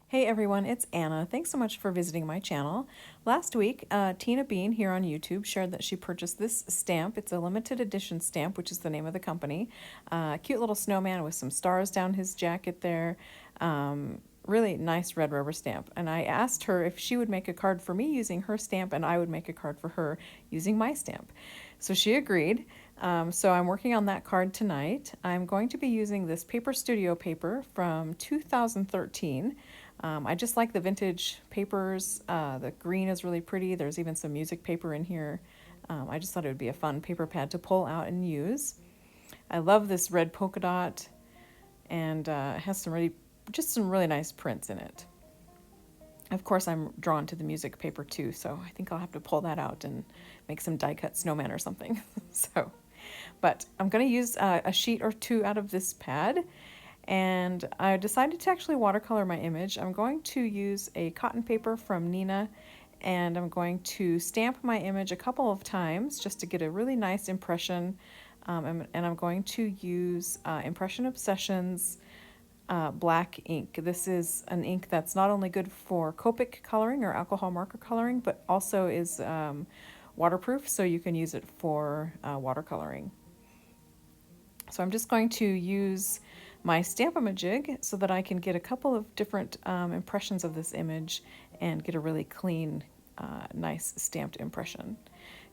Hey everyone, it's Anna. Thanks so much for visiting my channel. Last week, Tina Bean here on YouTube shared that she purchased this stamp. It's a limited edition stamp, which is the name of the company. Cute little snowman with some stars down his jacket there. Really nice red rubber stamp. And I asked her if she would make a card for me using her stamp and I would make a card for her using my stamp. So she agreed. So I'm working on that card tonight. I'm going to be using this Paper Studio paper from 2013. I just like the vintage papers. The green is really pretty. There's even some music paper in here. I just thought it would be a fun paper pad to pull out and use. I love this red polka dot, and it has some really nice prints in it. Of course, I'm drawn to the music paper too, so I think I'll have to pull that out and make some die-cut snowman or something. But I'm going to use a sheet or two out of this pad, and I decided to actually watercolor my image. I'm going to use a cotton paper from Nina, and I'm going to stamp my image a couple of times just to get a really nice impression. And I'm going to use Impression Obsessions black ink. This is an ink that's not only good for Copic coloring or alcohol marker coloring, but also is waterproof, so you can use it for watercoloring. So I'm just going to use my Stamp-A-Majig so that I can get a couple of different impressions of this image and get a really clean, nice stamped impression.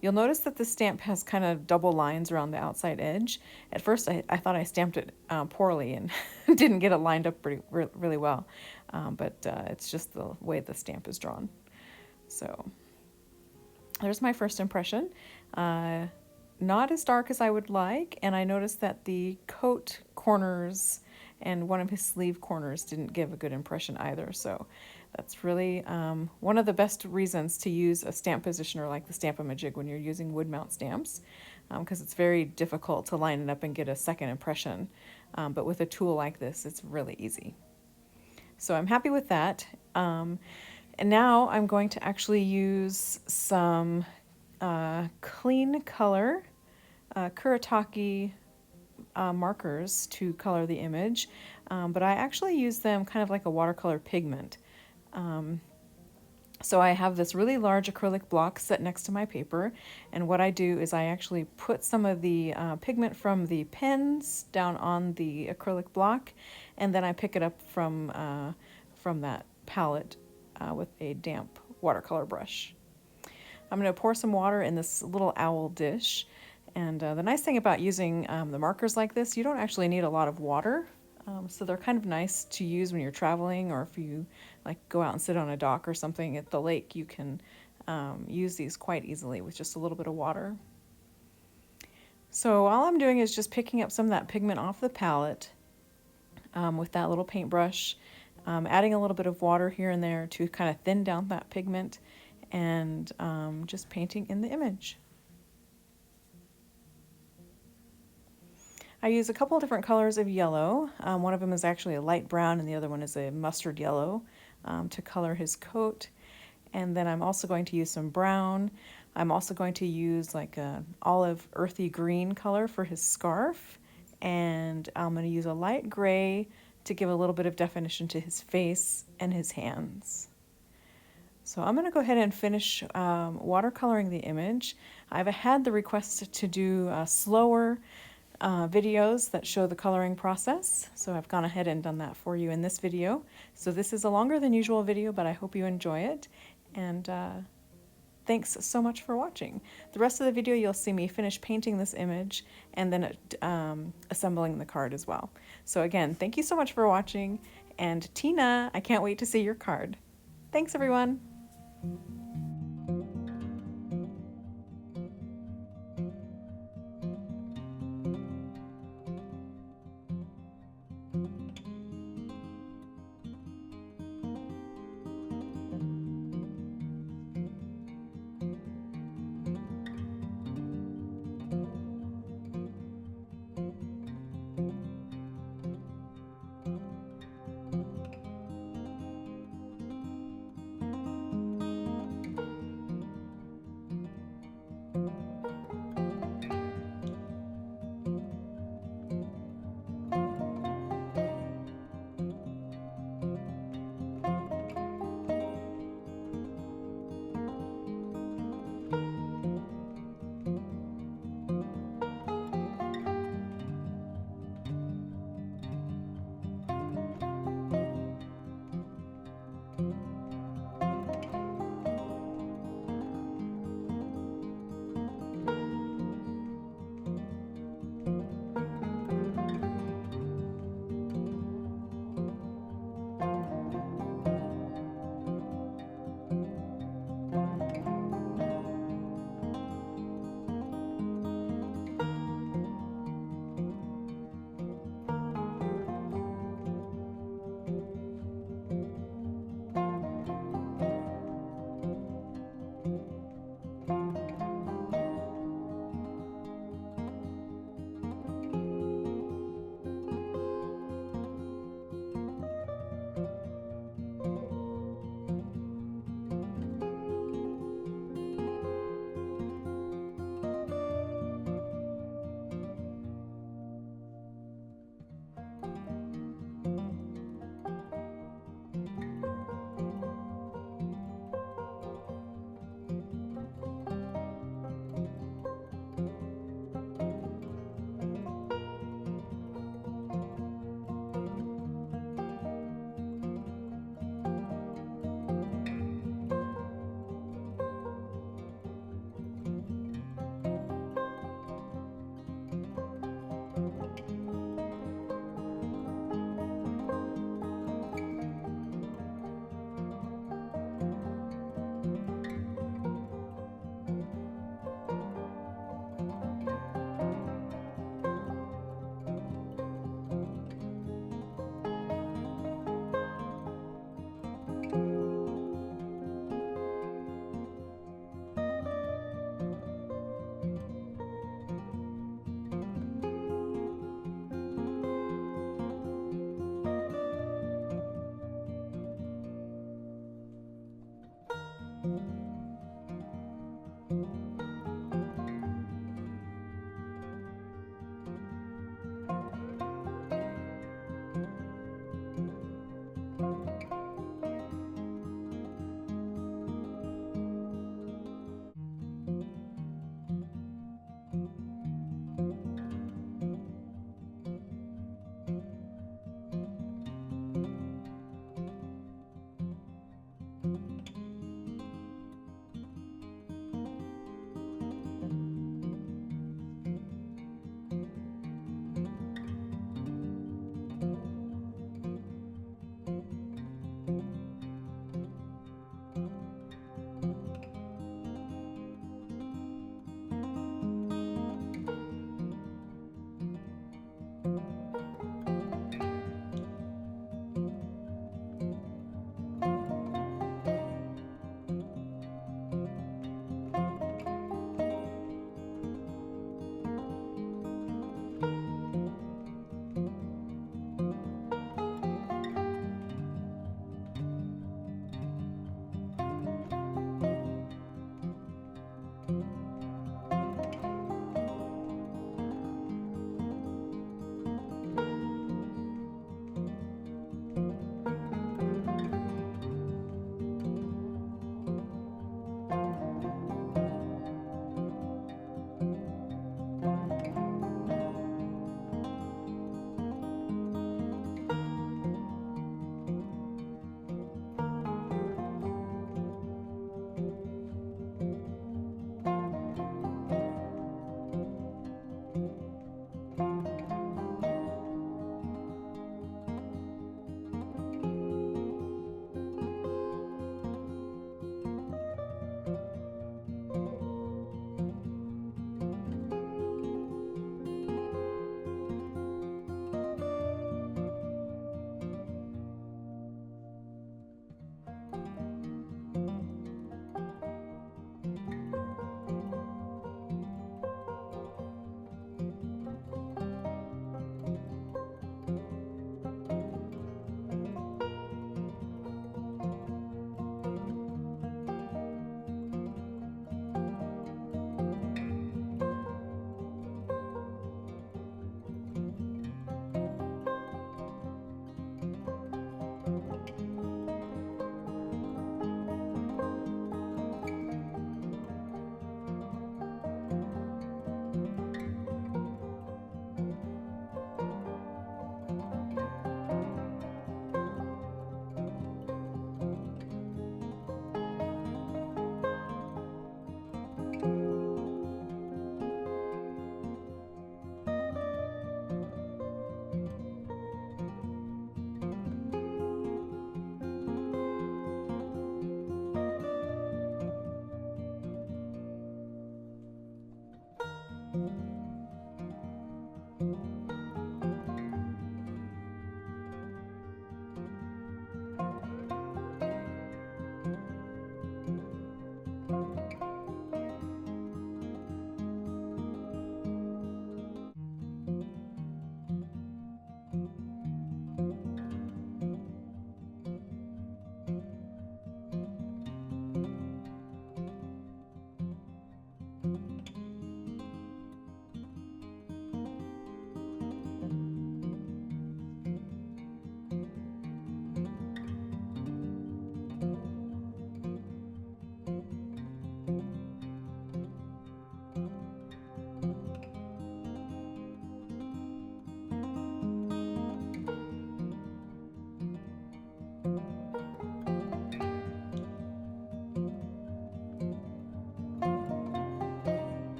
You'll notice that the stamp has kind of double lines around the outside edge. At first I thought I stamped it poorly and didn't get it lined up really well, but it's just the way the stamp is drawn. So there's my first impression. Not as dark as I would like, and I noticed that the coat corners and one of his sleeve corners didn't give a good impression either, so that's really one of the best reasons to use a stamp positioner like the Stamp-A-Majig when you're using wood mount stamps, because it's very difficult to line it up and get a second impression, but with a tool like this it's really easy. So I'm happy with that, and now I'm going to actually use some clean color Kuretake markers to color the image, but I actually use them kind of like a watercolor pigment. So I have this really large acrylic block set next to my paper, and what I do is I actually put some of the pigment from the pens down on the acrylic block, and then I pick it up from that palette with a damp watercolor brush. I'm going to pour some water in this little owl dish, and the nice thing about using the markers like this, you don't actually need a lot of water, so they're kind of nice to use when you're traveling, or if you like go out and sit on a dock or something at the lake, you can use these quite easily with just a little bit of water. So all I'm doing is just picking up some of that pigment off the palette with that little paintbrush, adding a little bit of water here and there to kind of thin down that pigment, and just painting in the image. I use a couple of different colors of yellow. One of them is actually a light brown and the other one is a mustard yellow to color his coat. And then I'm also going to use some brown. I'm also going to use like an olive earthy green color for his scarf. And I'm going to use a light gray to give a little bit of definition to his face and his hands. So I'm going to go ahead and finish watercoloring the image. I've had the request to do slower videos that show the coloring process, so I've gone ahead and done that for you in this video. So this is a longer than usual video, but I hope you enjoy it, and thanks so much for watching. The rest of the video you'll see me finish painting this image and then assembling the card as well. So again, thank you so much for watching, and Tina, I can't wait to see your card. Thanks everyone!